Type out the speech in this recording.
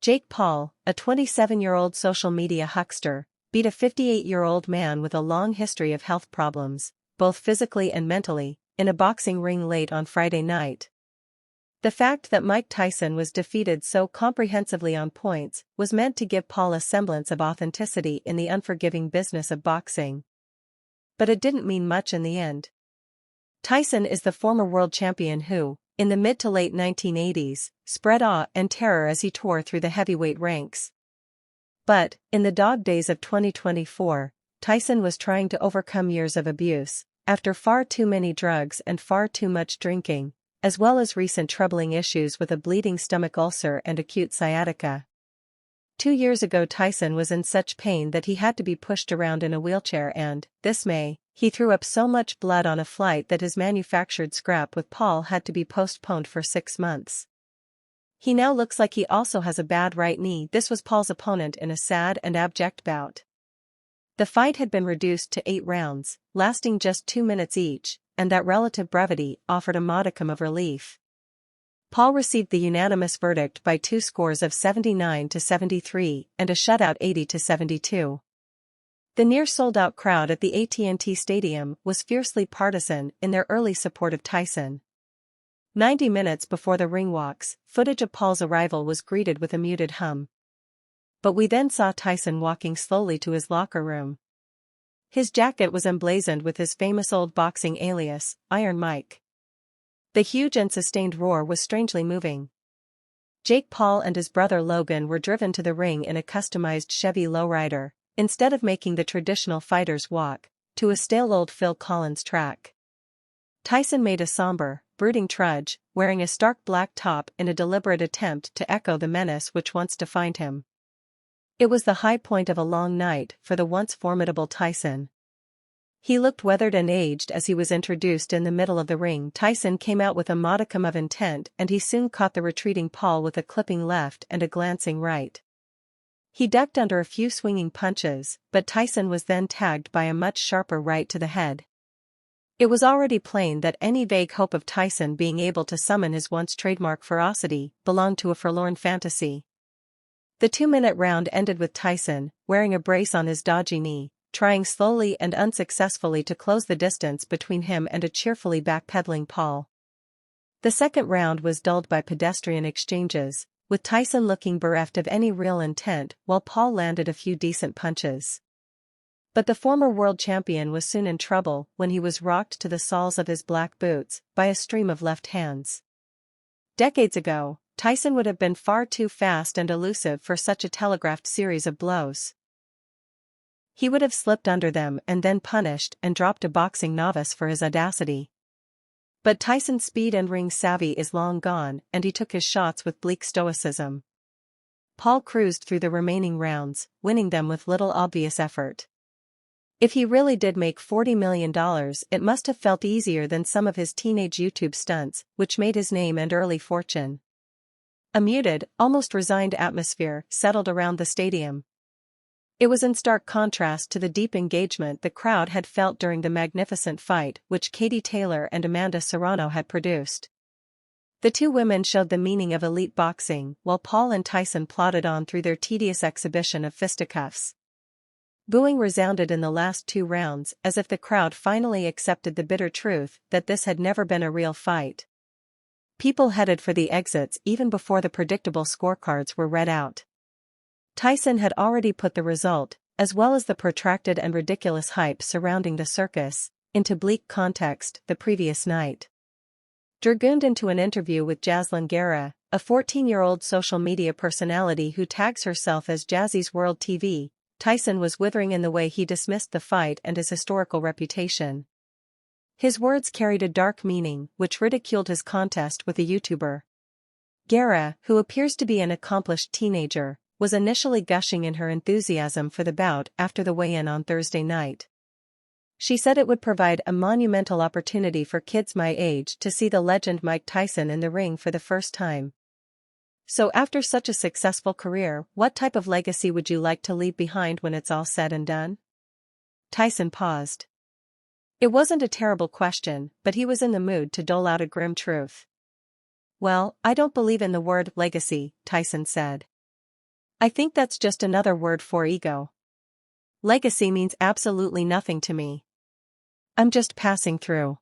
Jake Paul, a 27-year-old social media huckster, beat a 58-year-old man with a long history of health problems, both physically and mentally, in a boxing ring late on Friday night. The fact that Mike Tyson was defeated so comprehensively on points was meant to give Paul a semblance of authenticity in the unforgiving business of boxing. But it didn't mean much in the end. Tyson is the former world champion who, in the mid to late 1980s, spread awe and terror as he tore through the heavyweight ranks. But, in the dog days of 2024, Tyson was trying to overcome years of abuse, after far too many drugs and far too much drinking, as well as recent troubling issues with a bleeding stomach ulcer and acute sciatica. 2 years ago Tyson was in such pain that he had to be pushed around in a wheelchair and, this May, he threw up so much blood on a flight that his manufactured scrap with Paul had to be postponed for 6 months. He now looks like he also has a bad right knee. This was Paul's opponent in a sad and abject bout. The fight had been reduced to 8 rounds, lasting just 2 minutes each, and that relative brevity offered a modicum of relief. Paul received the unanimous verdict by 2 scores of 79-73 and a shutout 80-72. The near-sold-out crowd at the AT&T Stadium was fiercely partisan in their early support of Tyson. 90 minutes before the ring walks, footage of Paul's arrival was greeted with a muted hum. But we then saw Tyson walking slowly to his locker room. His jacket was emblazoned with his famous old boxing alias, Iron Mike. The huge and sustained roar was strangely moving. Jake Paul and his brother Logan were driven to the ring in a customized Chevy lowrider, instead of making the traditional fighter's walk, to a stale old Phil Collins track. Tyson made a somber, brooding trudge, wearing a stark black top in a deliberate attempt to echo the menace which once defined him. It was the high point of a long night for the once formidable Tyson. He looked weathered and aged as he was introduced in the middle of the ring. Tyson came out with a modicum of intent and he soon caught the retreating Paul with a clipping left and a glancing right. He ducked under a few swinging punches, but Tyson was then tagged by a much sharper right to the head. It was already plain that any vague hope of Tyson being able to summon his once trademark ferocity belonged to a forlorn fantasy. The 2-minute round ended with Tyson, wearing a brace on his dodgy knee, trying slowly and unsuccessfully to close the distance between him and a cheerfully backpedaling Paul. The second round was dulled by pedestrian exchanges, with Tyson looking bereft of any real intent while Paul landed a few decent punches. But the former world champion was soon in trouble when he was rocked to the soles of his black boots by a stream of left hands. Decades ago, Tyson would have been far too fast and elusive for such a telegraphed series of blows. He would have slipped under them and then punished and dropped a boxing novice for his audacity. But Tyson's speed and ring savvy is long gone and he took his shots with bleak stoicism. Paul cruised through the remaining rounds, winning them with little obvious effort. If he really did make $40 million, it must have felt easier than some of his teenage YouTube stunts, which made his name and early fortune. A muted, almost resigned atmosphere settled around the stadium. It was in stark contrast to the deep engagement the crowd had felt during the magnificent fight which Katie Taylor and Amanda Serrano had produced. The two women showed the meaning of elite boxing while Paul and Tyson plodded on through their tedious exhibition of fisticuffs. Booing resounded in the last 2 rounds as if the crowd finally accepted the bitter truth that this had never been a real fight. People headed for the exits even before the predictable scorecards were read out. Tyson had already put the result, as well as the protracted and ridiculous hype surrounding the circus, into bleak context the previous night. Dragooned into an interview with Jaslyn Guerra, a 14-year-old social media personality who tags herself as Jazzy's World TV, Tyson was withering in the way he dismissed the fight and his historical reputation. His words carried a dark meaning which ridiculed his contest with a YouTuber. Guerra, who appears to be an accomplished teenager, was initially gushing in her enthusiasm for the bout after the weigh-in on Thursday night. She said it would provide a monumental opportunity for kids my age to see the legend Mike Tyson in the ring for the first time. So after such a successful career, what type of legacy would you like to leave behind when it's all said and done? Tyson paused. It wasn't a terrible question, but he was in the mood to dole out a grim truth. Well, I don't believe in the word legacy, Tyson said. I think that's just another word for ego. Legacy means absolutely nothing to me. I'm just passing through.